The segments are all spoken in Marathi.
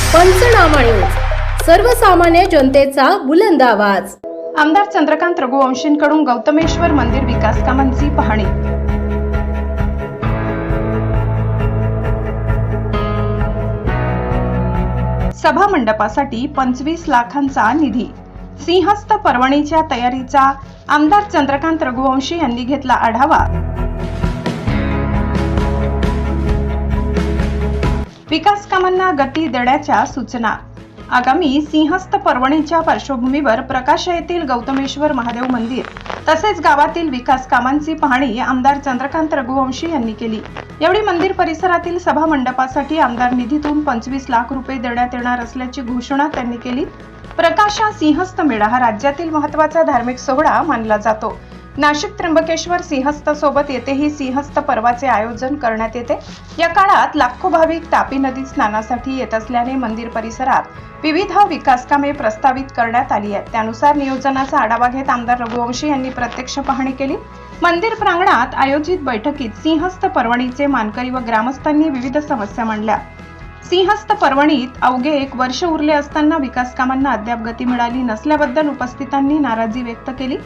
पंचनामा न्यूज, सर्वसामान्य जनतेचा बुलंद आवाज। आमदार चंद्रकांत रघुवंशींकडून गौतमेश्वर मंदिर विकास कामांची पाहणी। सभा मंडपासाठी 25 लाखांचा निधी। सिंहस्थ पर्वणीच्या तयारीचा आमदार चंद्रकांत रघुवंशी यांनी घेतला आढावा। विकास कामांना गती देण्याच्या सूचना। आगामी सिंहस्थ पर्वणीच्या पार्श्वभूमीवर प्रकाशा येथील गौतमेश्वर महादेव मंदिर तसेच गावातील विकास कामांची पाहणी आमदार चंद्रकांत रघुवंशी यांनी केली। यावेळी मंदिर परिसरातील सभा मंडपासाठी आमदार निधीतून 25 लाख रुपये देण्यात येणार असल्याची घोषणा त्यांनी केली। प्रकाशा सिंहस्थ मेळा हा राज्यातील महत्त्वाचा धार्मिक सोहळा मानला जातो। नाशिक त्र्यंबकेश्वर सिंहस्थ सोबत येथेही सिंहस्थ पर्वाचे आयोजन करण्यात येते। या काळात लाखो भाविक तापी नदीत स्नानासाठी येत असल्याने मंदिर परिसरात विविध विकास कामे प्रस्तावित करण्यात आली आहेत। त्यानुसार नियोजनाचा आढावा घेत आमदार रघुवंशी यांनी प्रत्यक्ष पाहणी केली। मंदिर प्रांगणात आयोजित बैठकीत सिंहस्थ पर्वणीचे मानकरी व ग्रामस्थांनी विविध समस्या मांडल्या। सिंहस्थ पर्वणीत अवघे 1 वर्ष उरले असताना विकास कामांना अद्याप गती मिळाली नसल्याबद्दल उपस्थितांनी नाराजी व्यक्त केली।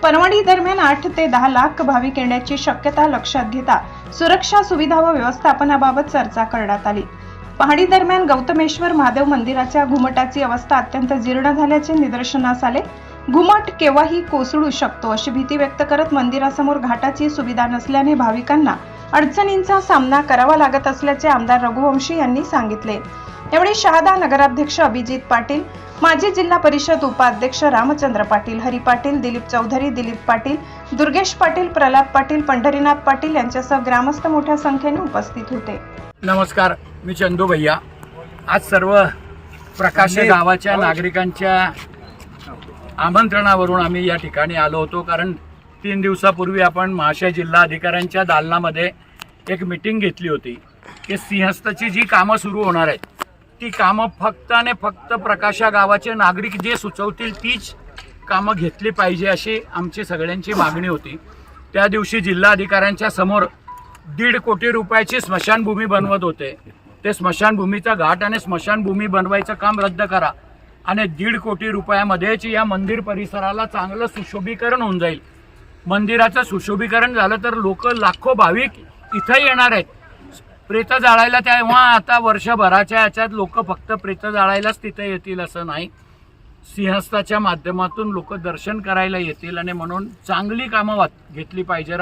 पर्वणी दरम्यान 8 ते 10 लाख भाविक येण्याची शक्यता लक्षात घेता सुरक्षा सुविधा व व्यवस्थापनाबाबत चर्चा करण्यात आली। पाहणी दरम्यान गौतमेश्वर महादेव मंदिराच्या घुमटाची अवस्था अत्यंत जीर्ण झाल्याचे निदर्शनास आले। घुमट केव्हाही कोसळू शकतो अशी भीती व्यक्त करत मंदिरासमोर घाटाची सुविधा नसल्याने भाविकांना अडचणींचा सामना करावा लागत असल्याचे आमदार रघुवंशी यांनी सांगितले। यावेळी शहादा नगराध्यक्ष अभिजित पाटील, माजी जिल्हा परिषद उपाध्यक्ष रामचंद्र पाटील, हरी पाटील, दिलीप चौधरी, दिलीप पाटील, दुर्गेश पाटील, प्रल्हाद पाटील, पंढरीनाथ पाटील यांच्यासह ग्रामस्थ मोठ्या संख्येने उपस्थित होते। नमस्कार, मी चंदू भैया। आज सर्व प्रकाश गावाच्या नागरिकांच्या आमंत्रणावरून आम्ही या ठिकाणी आलो होतो, कारण 3 दिवसापूर्वी आपण महाशय जिल्हा अधिकाऱ्यांच्या दालनामध्ये एक मीटिंग घेतली होती की सिंहस्थची जी कामं सुरू होणार आहेत ती कामं फक्त आणि फक्त प्रकाशा गावाचे नागरिक जे सुचवतील तीच कामं घेतली पाहिजे अशी आमची सगळ्यांची मागणी होती। त्या दिवशी जिल्हा अधिकाऱ्यांच्या समोर 1.5 कोटी रुपयाची स्मशानभूमी बनवत होते। ते स्मशानभूमीचा घाट आणि स्मशानभूमी बनवायचं काम रद्द करा आणि 1.5 कोटी रुपयामध्येच या मंदिर परिसराला चांगलं सुशोभीकरण होऊन जाईल। मंदिराचं सुशोभीकरण झालं तर लोक लाखो भाविक इथं येणार आहेत। प्रेत जाळायला तेव्हा आता वर्षभराच्या याच्यात लोक फक्त प्रेत जाळायलाच तिथे येतील असं नाही, सिंहस्थाच्या माध्यमातून लोक दर्शन करायला येतील आणि म्हणून चांगली कामं घेतली पाहिजे।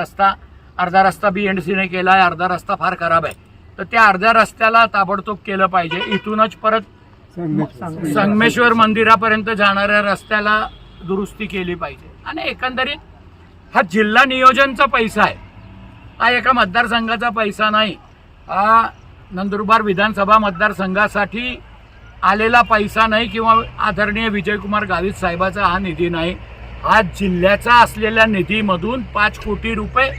अर्धा रस्ता BNCने केला आहे, अर्धा रस्ता फार खराब आहे, तर त्या अर्ध्या रस्त्याला ताबडतोब केलं पाहिजे। इथूनच परत संगमेश्वर मंदिरापर्यंत जाणाऱ्या रस्त्याला दुरुस्ती केली पाहिजे। आणि एकंदरीत हा जिल्हा नियोजनचा पैसा आहे, हा एका मतदारसंघाचा पैसा नाही, हा नंदुरबार विधानसभा मतदारसंघासाठी आलेला पैसा नाही किंवा आदरणीय विजयकुमार गावित साहेबाचा हा निधी नाही। हा जिल्ह्याचा असलेल्या निधीमधून 5 कोटी रुपये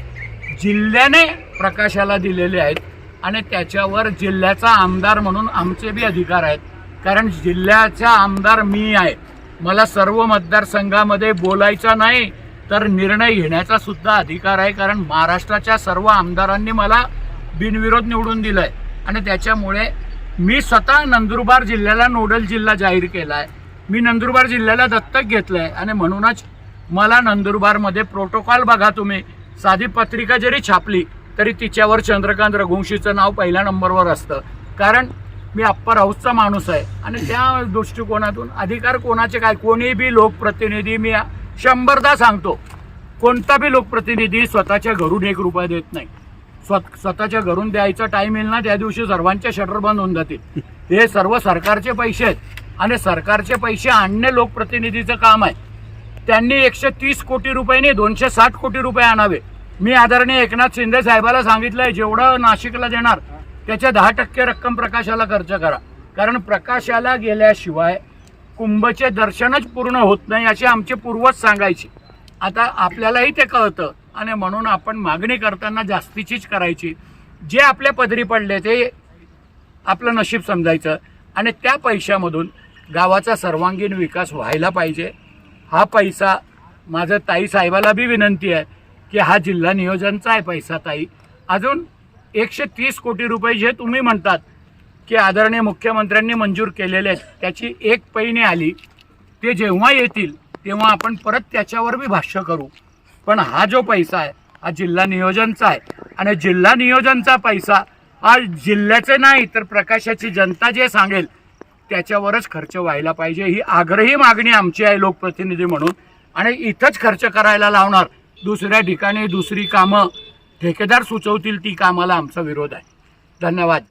जिल्ह्याने प्रकाशाला दिलेले आहेत आणि त्याच्यावर जिल्ह्याचा आमदार म्हणून आमचे बी अधिकार आहेत, कारण जिल्ह्याचा आमदार मी आहे। मला सर्व मतदारसंघामध्ये बोलायचा नाही तर निर्णय घेण्याचा सुद्धा अधिकार आहे, कारण महाराष्ट्राच्या सर्व आमदारांनी मला बिनविरोध निवडून दिलंय आणि त्याच्यामुळे मी स्वतः नंदुरबार जिल्ह्याला नोडल जिल्हा जाहीर केला आहे। मी नंदुरबार जिल्ह्याला दत्तक घेतलंय आणि म्हणूनच मला नंदुरबारमध्ये प्रोटोकॉल बघा तुम्ही, साधी पत्रिका जरी छापली तरी तिच्यावर चंद्रकांत रघुवंशीचं नाव पहिल्या नंबरवर असतं, कारण मी अप्पर हाऊसचा माणूस आहे। आणि त्या दृष्टिकोनातून अधिकार कोणाचे काय, कोणी बी लोकप्रतिनिधी, मी 100दा सांगतो, कोणता बी लोकप्रतिनिधी स्वतःच्या घरून 1 रुपया देत नाही। स्वतःच्या घरून द्यायचा टाइम येईल ना त्या दिवशी सर्वांच्या शटर बंद होऊन जातील। हे सर्व सरकारचे पैसे आहेत आणि सरकारचे पैसे आणणे लोकप्रतिनिधीचं काम आहे। त्यांनी 130 कोटी रुपये 260 कोटी रुपये आणावे। मी आदरणीय एकनाथ शिंदे साहेबाला सांगितलंय, जेवढं नाशिकला देणार त्याच्या 10% रक्कम प्रकाशाला खर्च करा, कारण प्रकाशाला गेल्याशिवाय कुंभचे दर्शनच पूर्ण होत नाही असे आमचे पूर्वज सांगायचे। आता आपल्यालाही ते कळतं आणि म्हणून आपण मागणी करताना जास्तीचीच करायची। जे आपल्या पदरी पडले ते आपलं नशीब समजायचं आणि त्या पैशामधून गावाचा सर्वांगीण विकास व्हायला पाहिजे। हा पैसा, माझं ताई साहेबाला बी विनंती आहे की हा जिल्हा नियोजनचा आहे पैसा ताई, अजून 130 कोटी रुपये जे तुम्ही म्हणतात की आदरणीय मुख्यमंत्र्यांनी मंजूर केलेले आहेत त्याची एक पैनी आली, ते जेव्हा येतील तेव्हा आपण परत त्याच्यावर बी भाष्य करू. पण हा जो पैसा आहे हा जिल्हा नियोजनचा आहे आणि जिल्हा नियोजनचा पैसा हा जिल्ह्याचे नाही तर प्रकाशाची जनता जे सांगेल त्याच्यावरच खर्च व्हायला पाहिजे. ही आग्रही मागणी आमची आहे लोकप्रतिनिधी म्हणून. आणि इथंच खर्च करायला लावणार, दुसऱ्या ठिकाणी दुसरी कामं ठेकेदार सुचवतील ती कामाला आमचा विरोध आहे. धन्यवाद.